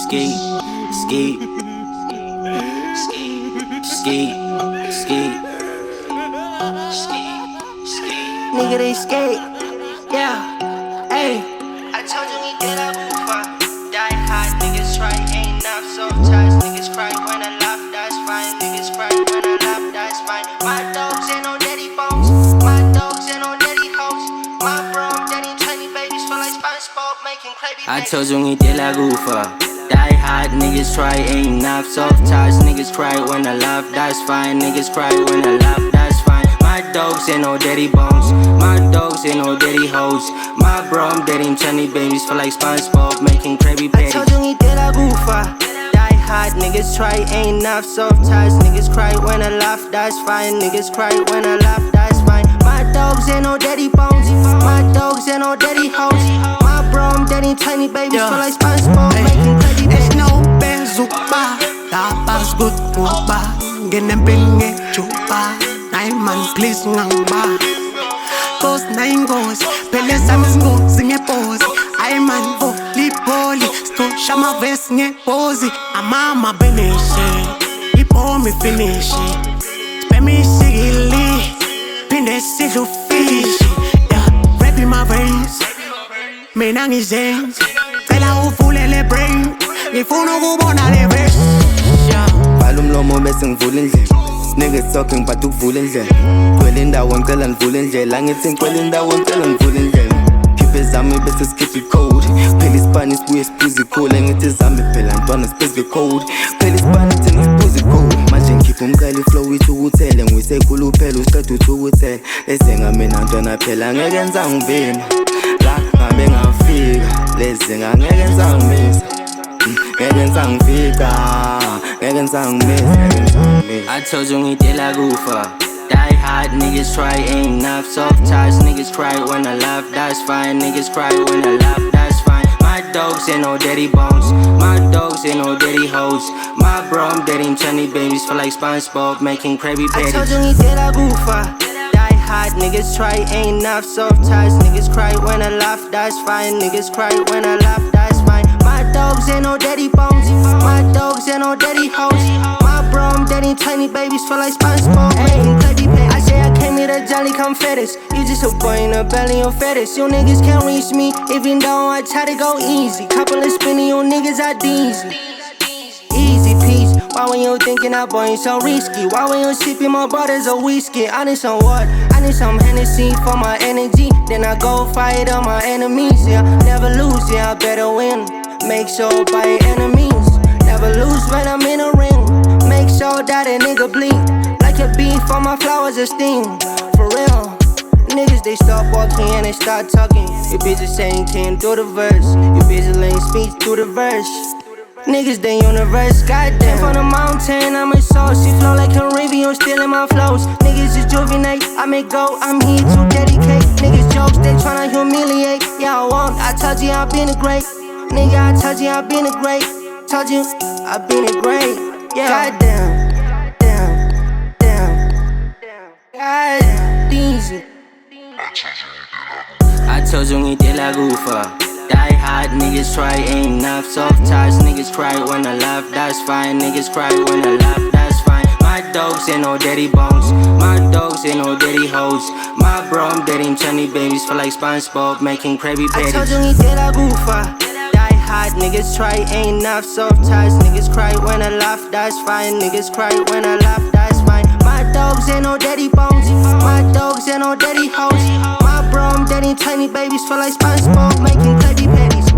Ski, ski, ski, ski, ski, nigga they skate, yeah, ayy. I told you we Idelakufa, die hard, niggas try, ain't enough soft ties, niggas cry when I laugh, that's fine, niggas cry when I laugh, that's fine. My dogs ain't no daddy bones, my dogs ain't no daddy hoes, my bro, I'm daddy tiny babies feel like SpongeBob making crazy. I told you we Idelakufa, die hard, niggas try, ain't enough soft ties, niggas cry when I laugh, that's fine, niggas cry when I laugh, that's fine. My dogs ain't no daddy bones, my dogs ain't no daddy hoes, my bro, I'm dating tiny babies feel like SpongeBob making Krabby Patty. I told you we Idelakufa, die hard, niggas try, ain't enough soft ties, niggas cry when I laugh, that's fine, niggas cry when I laugh, that's fine. My dogs ain't no daddy bones, my dogs ain't no daddy hoes, my bro, I'm dating tiny babies feel like SpongeBob making Krabby Patty. It's no bezuba, tapas good uba, genempinge chupa, man please ngamba. Cause nine goes, pele samis go zinge pose. I man vo lipoli, sto shama vest nge pose. Amama beneshe, ipo mi finish. Pemi sigili, pinde silu fish. Yeah, rap in my veins, menangi zens. Pela ufulele brain, ngifuno kubona le verse. Vala umlomo bese ngivula indlela. Niggas talking but ukuvula indlela. Kwela indawo ngicela ngivule indlela. Angithi ngikwela indawo ngicela ngivule indlela. Khiphe zami bese skip code. Phela isipani sibuye siphuze ikhole. Ngithi zami phela ntwana siphezwe code. Phela isipani thina siphuze code. Manje ngikhipha umqala iflow ithukuthele. Nguyisekhulu phela usiqeda uthukuthele. Lese ngamina ntwana phela ngeke enza ngivima. La ngabe ngafika. Lese ngeke enza ngimisa. Ngeke enza ngifika. I told you we Idelakufa, die hard, niggas try, ain't enough soft ties, niggas cry when I laugh, that's fine, niggas cry when I laugh, that's fine. My dogs ain't no daddy bones, my dogs ain't no daddy hoes, my bro, I'm dating tiny babies feel like SpongeBob making Krabby Patty. I told you we Idelakufa, die hard, niggas try, ain't enough soft ties, niggas cry when I laugh, that's fine, niggas cry when I laugh, that's fine. My dogs ain't no daddy bones, my dogs ain't no daddy hoes, my bro, I'm dating tiny babies feel like SpongeBob making Krabby Patty. I say I came here to jolly come fetters, you just a boy in a belly of fetters. You niggas can't reach me, even though I try to go easy. Couple of spinning, you niggas are easy. Easy peasy, why when you thinking that boy ain't so risky? Why when you sipping my brothers a whiskey? I need some what? I need some Hennessy for my energy. Then I go fight all my enemies, yeah. Never lose, yeah, I better win. Make sure by enemies, never lose when I'm in a ring. Make sure that a nigga bleed like a bee for my flowers of steam. For real, niggas they stop walking and they start talking. You bitches saying can't do the verse, you bitches laying speech through the verse. Niggas the universe, goddamn. From the mountain, I'm a sauce. You flow like Caribbean, stealing my flows. Niggas is juvenile, I make go, I'm here to dedicate. Niggas jokes, they tryna humiliate. Yeah, I won't, I told you I've been a great. Nigga, I told you I've been a great. Told you I've been a great. Yeah. Goddamn, damn. God, easy. I told you we Idelakufa, die hard, niggas try, ain't enough soft ties, niggas cry when I laugh, that's fine, niggas cry when I laugh, that's fine. My dogs ain't no daddy bones, my dogs ain't no daddy hoes, my bro, I'm dating tiny babies feel like SpongeBob making Krabby Patty. I told you we Idelakufa, die hard, niggas try, ain't enough soft ties, niggas cry when I laugh, that's fine, niggas cry when I laugh, that's fine. My dogs ain't no daddy bones, my dogs ain't no daddy hoes, my bro, I'm dating tiny babies feel like SpongeBob making Krabby Patties.